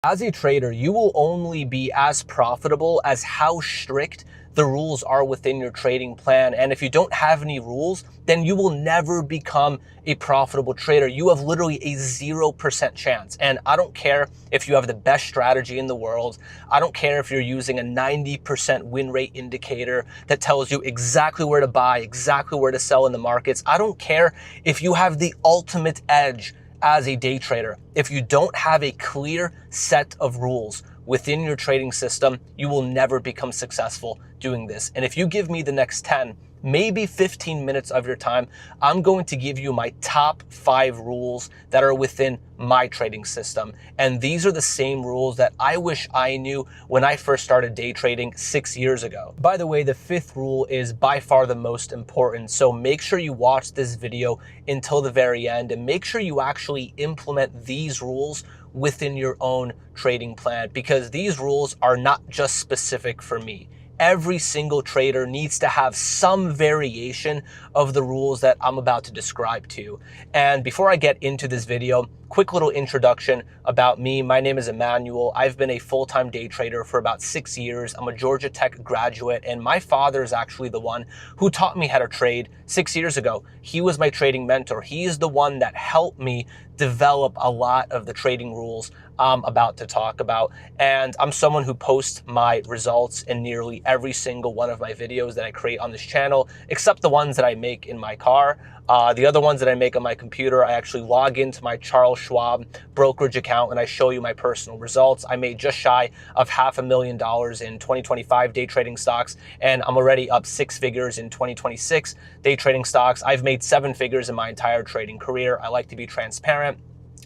As a trader, you will only be as profitable as how strict the rules are within your trading plan. And if you don't have any rules, then you will never become a profitable trader. You have literally a 0% chance. And I don't care if you have the best strategy in the world. I don't care if you're using a 90% win rate indicator that tells you exactly where to buy, exactly where to sell in the markets. I don't care if you have the ultimate edge as a day trader. If you don't have a clear set of rules within your trading system, you will never become successful doing this. And if you give me the next 10, maybe 15 minutes of your time, I'm going to give you my top 5 rules that are within my trading system. And these are the same rules that I wish I knew when I first started day trading 6 years ago. By the way, the 5th rule is by far the most important. So make sure you watch this video until the very end and make sure you actually implement these rules within your own trading plan, because these rules are not just specific for me. Every single trader needs to have some variation of the rules that I'm about to describe to you. And before I get into this video, quick little introduction about me. My name is Emmanuel. I've been a full-time day trader for about 6 years. I'm a Georgia Tech graduate, and my father is actually the one who taught me how to trade 6 years ago. He was my trading mentor. He is the one that helped me develop a lot of the trading rules I'm about to talk about. And I'm someone who posts my results in nearly every single one of my videos that I create on this channel, except the ones that I make in my car. The other ones that I make on my computer, I actually log into my Charles Schwab brokerage account and I show you my personal results. I made just shy of $500,000 in 2025 day trading stocks, and I'm already up 6 figures in 2026 day trading stocks. I've made 7 figures in my entire trading career. I like to be transparent.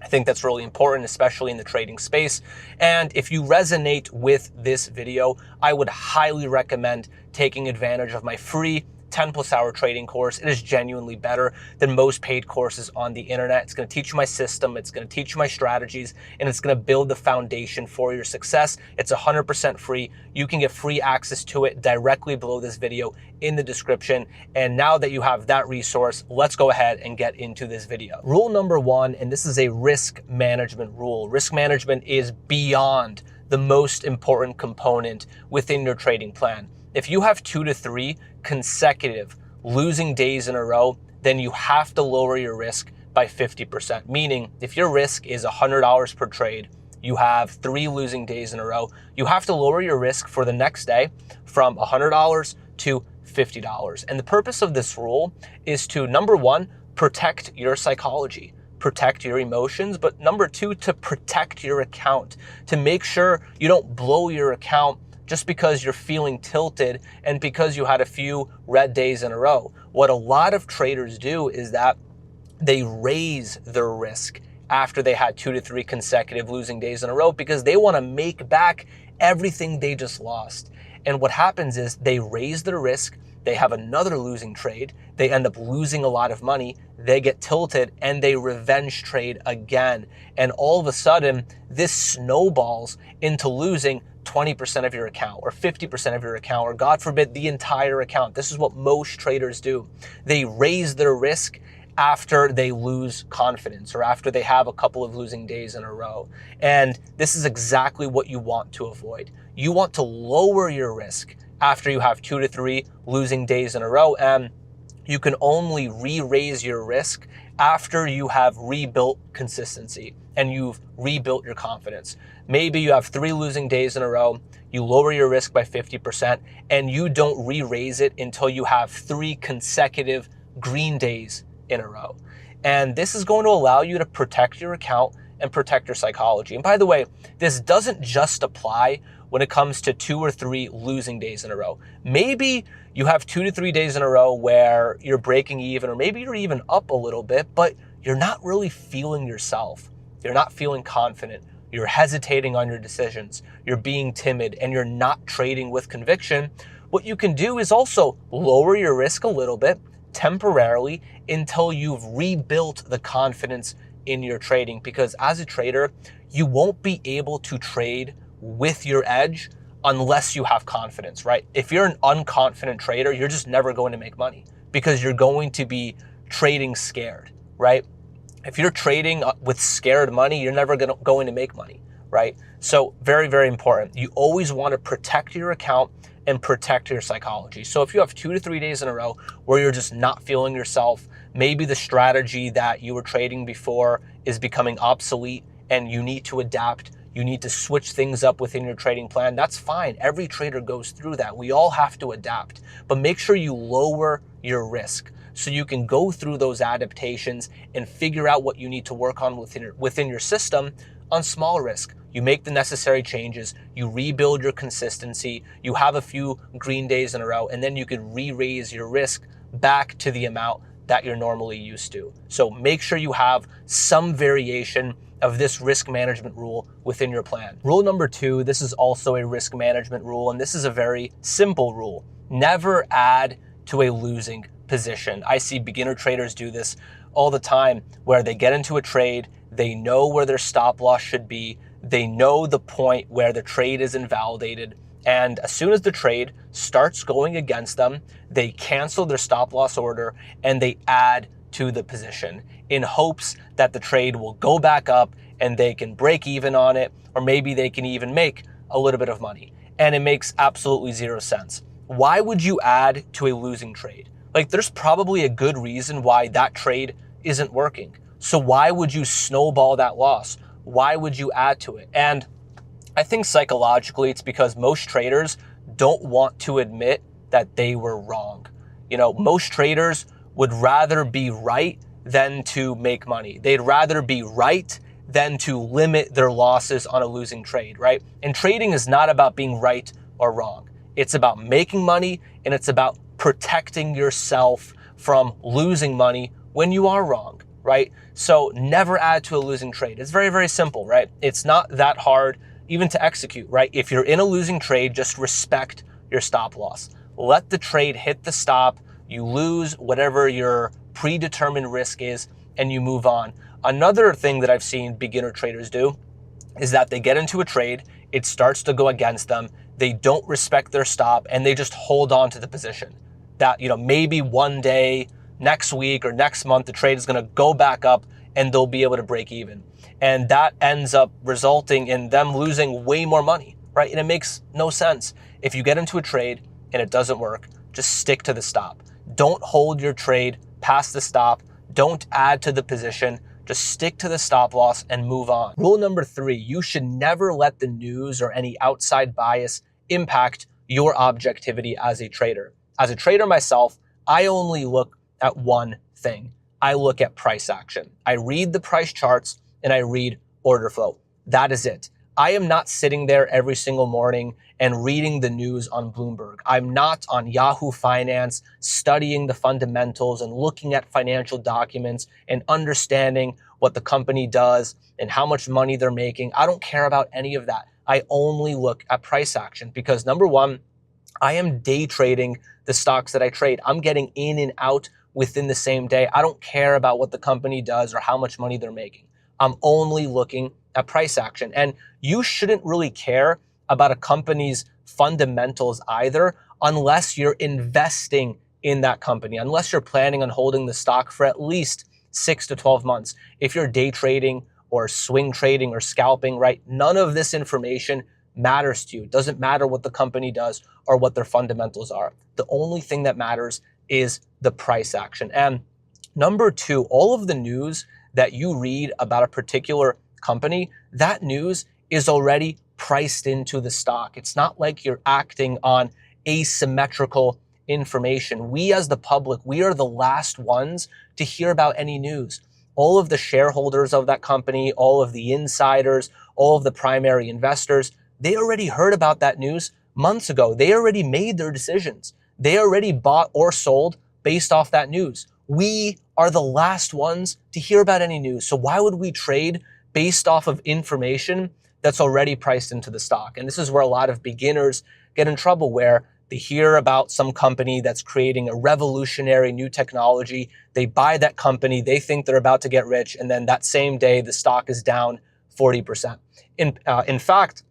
I think that's really important, especially in the trading space. And if you resonate with this video, I would highly recommend taking advantage of my free 10+ hour trading course. It is genuinely better than most paid courses on the internet. It's going to teach you my system, it's going to teach you my strategies, and it's going to build the foundation for your success. It's 100% free. You can get free access to it directly below this video in the description. And now that you have that resource, let's go ahead and get into this video. Rule number 1, and this is a risk management rule. Risk management is beyond the most important component within your trading plan. If you have 2 to 3 consecutive losing days in a row, then you have to lower your risk by 50%. Meaning, if your risk is $100 per trade, you have 3 losing days in a row, you have to lower your risk for the next day from $100 to $50. And the purpose of this rule is to, number 1, protect your psychology, protect your emotions, but number 2, to protect your account, to make sure you don't blow your account just because you're feeling tilted and because you had a few red days in a row. What a lot of traders do is that they raise their risk after they had 2 to 3 consecutive losing days in a row because they want to make back everything they just lost. And what happens is they raise their risk, they have another losing trade, they end up losing a lot of money, they get tilted, and they revenge trade again. And all of a sudden, this snowballs into losing 20% of your account or 50% of your account, or God forbid, the entire account. This is what most traders do. They raise their risk after they lose confidence or after they have a couple of losing days in a row. And this is exactly what you want to avoid. You want to lower your risk after you have 2 to 3 losing days in a row. And you can only re-raise your risk after you have rebuilt consistency and you've rebuilt your confidence. Maybe you have 3 losing days in a row, you lower your risk by 50%, and you don't re-raise it until you have 3 consecutive green days in a row. And this is going to allow you to protect your account and protect your psychology. And by the way, this doesn't just apply when it comes to 2 or 3 losing days in a row. Maybe you have 2 to 3 days in a row where you're breaking even, or maybe you're even up a little bit, but you're not really feeling yourself. You're not feeling confident. You're hesitating on your decisions. You're being timid and you're not trading with conviction. What you can do is also lower your risk a little bit temporarily until you've rebuilt the confidence in your trading. Because as a trader, you won't be able to trade with your edge unless you have confidence, right? If you're an unconfident trader, you're just never going to make money because you're going to be trading scared, right? If you're trading with scared money, you're never going to make money, right? So very, very important. You always want to protect your account and protect your psychology. So if you have 2 to 3 days in a row where you're just not feeling yourself, maybe the strategy that you were trading before is becoming obsolete and you need to adapt, you need to switch things up within your trading plan, that's fine. Every trader goes through that. We all have to adapt, but make sure you lower your risk so you can go through those adaptations and figure out what you need to work on within your system on small risk. You make the necessary changes, you rebuild your consistency, you have a few green days in a row, and then you could re-raise your risk back to the amount that you're normally used to. So make sure you have some variation of this risk management rule within your plan. Rule number 2, this is also a risk management rule, and this is a very simple rule. Never add to a losing position. I see beginner traders do this all the time where they get into a trade, they know where their stop loss should be, they know the point where the trade is invalidated, and as soon as the trade starts going against them, they cancel their stop loss order and they add to the position in hopes that the trade will go back up and they can break even on it, or maybe they can even make a little bit of money. And it makes absolutely zero sense. Why would you add to a losing trade? Like, there's probably a good reason why that trade isn't working. So why would you snowball that loss? Why would you add to it? And I think psychologically it's because most traders don't want to admit that they were wrong. You know, most traders would rather be right than to make money. They'd rather be right than to limit their losses on a losing trade, right? And trading is not about being right or wrong. It's about making money, and it's about protecting yourself from losing money when you are wrong, right? So never add to a losing trade. It's very, very simple, right? It's not that hard even to execute, right? If you're in a losing trade, just respect your stop loss. Let the trade hit the stop. You lose whatever your predetermined risk is, and you move on. Another thing that I've seen beginner traders do is that they get into a trade, it starts to go against them, they don't respect their stop, and they just hold on to the position. That, you know, maybe one day, next week or next month, the trade is going to go back up and they'll be able to break even. And that ends up resulting in them losing way more money, right? And it makes no sense. If you get into a trade and it doesn't work, just stick to the stop. Don't hold your trade past the stop. Don't add to the position. Just stick to the stop loss and move on. Rule number 3, you should never let the news or any outside bias impact your objectivity as a trader. As a trader myself, I only look at one thing. I look at price action. I read the price charts and I read order flow. That is it. I am not sitting there every single morning and reading the news on Bloomberg. I'm not on Yahoo Finance studying the fundamentals and looking at financial documents and understanding what the company does and how much money they're making. I don't care about any of that. I only look at price action because, number one, I am day trading the stocks that I trade. I'm getting in and out within the same day. I don't care about what the company does or how much money they're making. I'm only looking at price action. And you shouldn't really care about a company's fundamentals either unless you're investing in that company, unless you're planning on holding the stock for at least 6 to 12 months. If you're day trading or swing trading or scalping, right, none of this information matters to you. It doesn't matter what the company does or what their fundamentals are. The only thing that matters is the price action. And number 2, all of the news that you read about a particular company, that news is already priced into the stock. It's not like you're acting on asymmetrical information. We as the public, we are the last ones to hear about any news. All of the shareholders of that company, all of the insiders, all of the primary investors, they already heard about that news months ago. They already made their decisions. They already bought or sold based off that news. We are the last ones to hear about any news. So why would we trade based off of information that's already priced into the stock? And this is where a lot of beginners get in trouble, where they hear about some company that's creating a revolutionary new technology. They buy that company, they think they're about to get rich, and then that same day the stock is down 40%. In fact,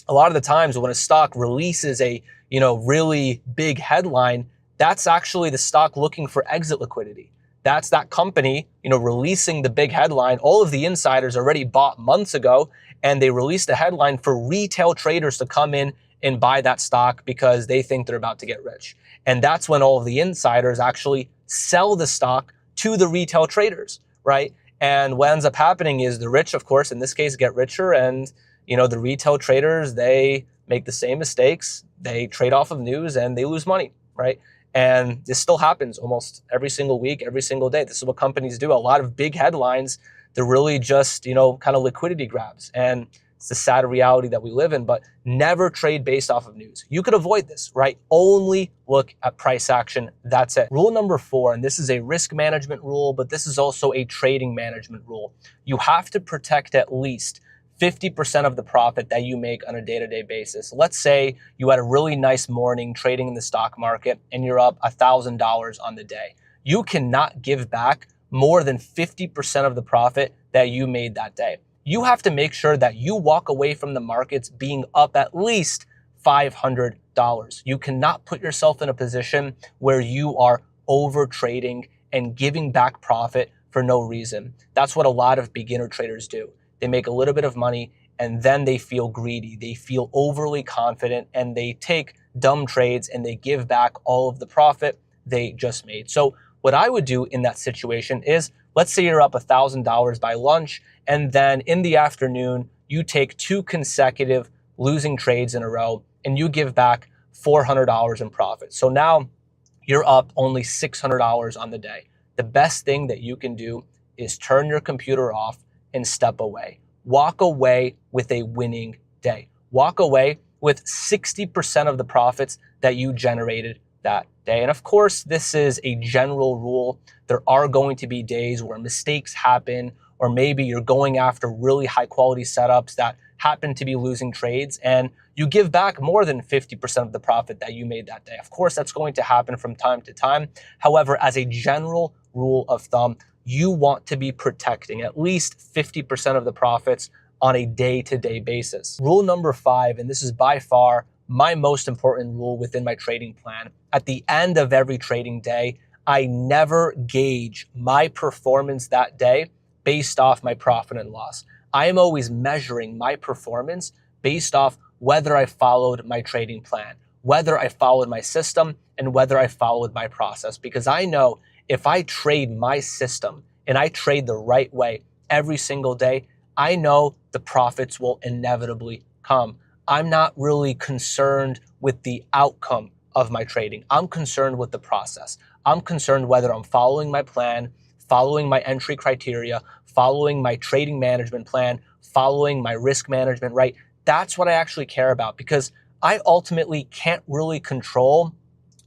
a lot of the times when a stock releases a really big headline, that's actually the stock looking for exit liquidity. That's that company, releasing the big headline. All of the insiders already bought months ago, and they released a headline for retail traders to come in and buy that stock because they think they're about to get rich. And that's when all of the insiders actually sell the stock to the retail traders, right? And what ends up happening is the rich, of course, in this case, get richer, and the retail traders, they make the same mistakes. They trade off of news and they lose money, right? And this still happens almost every single week, every single day. This is what companies do. A lot of big headlines, they're really just, kind of liquidity grabs. And it's the sad reality that we live in, but never trade based off of news. You could avoid this, right? Only look at price action. That's it. Rule number 4, and this is a risk management rule, but this is also a trading management rule. You have to protect at least 50% of the profit that you make on a day-to-day basis. Let's say you had a really nice morning trading in the stock market and you're up $1,000 on the day. You cannot give back more than 50% of the profit that you made that day. You have to make sure that you walk away from the markets being up at least $500. You cannot put yourself in a position where you are over trading and giving back profit for no reason. That's what a lot of beginner traders do. They make a little bit of money and then they feel greedy. They feel overly confident and they take dumb trades and they give back all of the profit they just made. So what I would do in that situation is, let's say you're up $1,000 by lunch, and then in the afternoon, you take 2 consecutive losing trades in a row and you give back $400 in profit. So now you're up only $600 on the day. The best thing that you can do is turn your computer off and step away. Walk away with a winning day. Walk away with 60% of the profits that you generated that day. And of course, this is a general rule. There are going to be days where mistakes happen, or maybe you're going after really high quality setups that happen to be losing trades and you give back more than 50% of the profit that you made that day. Of course, that's going to happen from time to time. However, as a general rule of thumb, you want to be protecting at least 50% of the profits on a day-to-day basis. Rule number 5, and this is by far my most important rule within my trading plan. At the end of every trading day, I never gauge my performance that day based off my profit and loss. I am always measuring my performance based off whether I followed my trading plan, whether I followed my system, and whether I followed my process. Because I know if I trade my system and I trade the right way every single day, I know the profits will inevitably come. I'm not really concerned with the outcome of my trading. I'm concerned with the process. I'm concerned whether I'm following my plan, following my entry criteria, following my trading management plan, following my risk management, right? That's what I actually care about, because I ultimately can't really control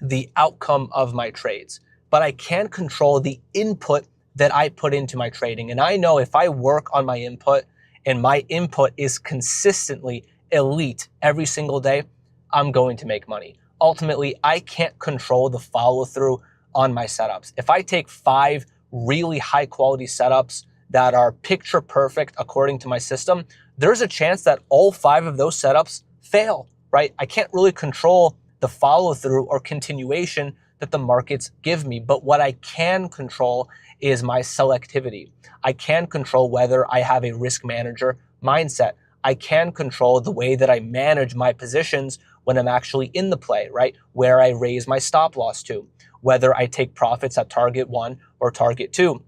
the outcome of my trades, but I can control the input that I put into my trading. And I know if I work on my input and my input is consistently elite every single day, I'm going to make money. Ultimately, I can't control the follow through on my setups. If I take 5 really high quality setups that are picture perfect according to my system, there's a chance that all 5 of those setups fail, right? I can't really control the follow through or continuation that the markets give me. But what I can control is my selectivity. I can control whether I have a risk manager mindset. I can control the way that I manage my positions when I'm actually in the play, right? Where I raise my stop loss to, whether I take profits at target 1 or target 2.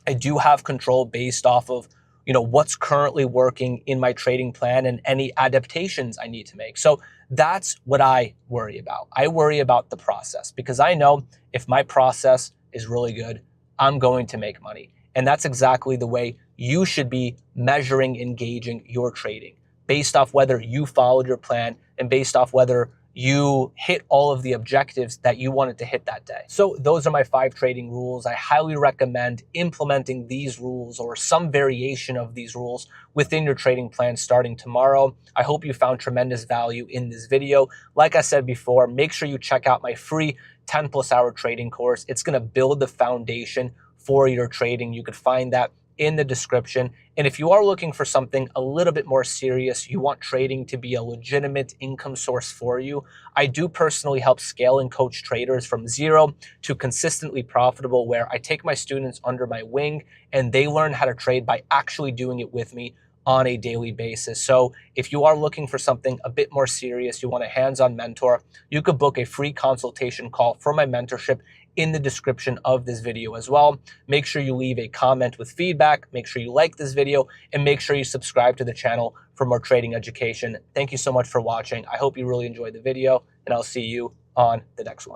I do have control based off of, what's currently working in my trading plan and any adaptations I need to make. So that's what I worry about. I worry about the process, because I know if my process is really good, I'm going to make money. And that's exactly the way you should be measuring, engaging your trading, based off whether you followed your plan and based off whether you hit all of the objectives that you wanted to hit that day. So those are my 5 trading rules. I highly recommend implementing these rules or some variation of these rules within your trading plan starting tomorrow. I hope you found tremendous value in this video. Like I said before, make sure you check out my free 10+ hour trading course. It's gonna build the foundation for your trading. You could find that in the description. And if you are looking for something a little bit more serious, you want trading to be a legitimate income source for you, I do personally help scale and coach traders from 0 to consistently profitable, where I take my students under my wing and they learn how to trade by actually doing it with me on a daily basis. So if you are looking for something a bit more serious, you want a hands-on mentor, you could book a free consultation call for my mentorship in the description of this video as well. Make sure you leave a comment with feedback, make sure you like this video, and make sure you subscribe to the channel for more trading education. Thank you so much for watching. I hope you really enjoyed the video, and I'll see you on the next one.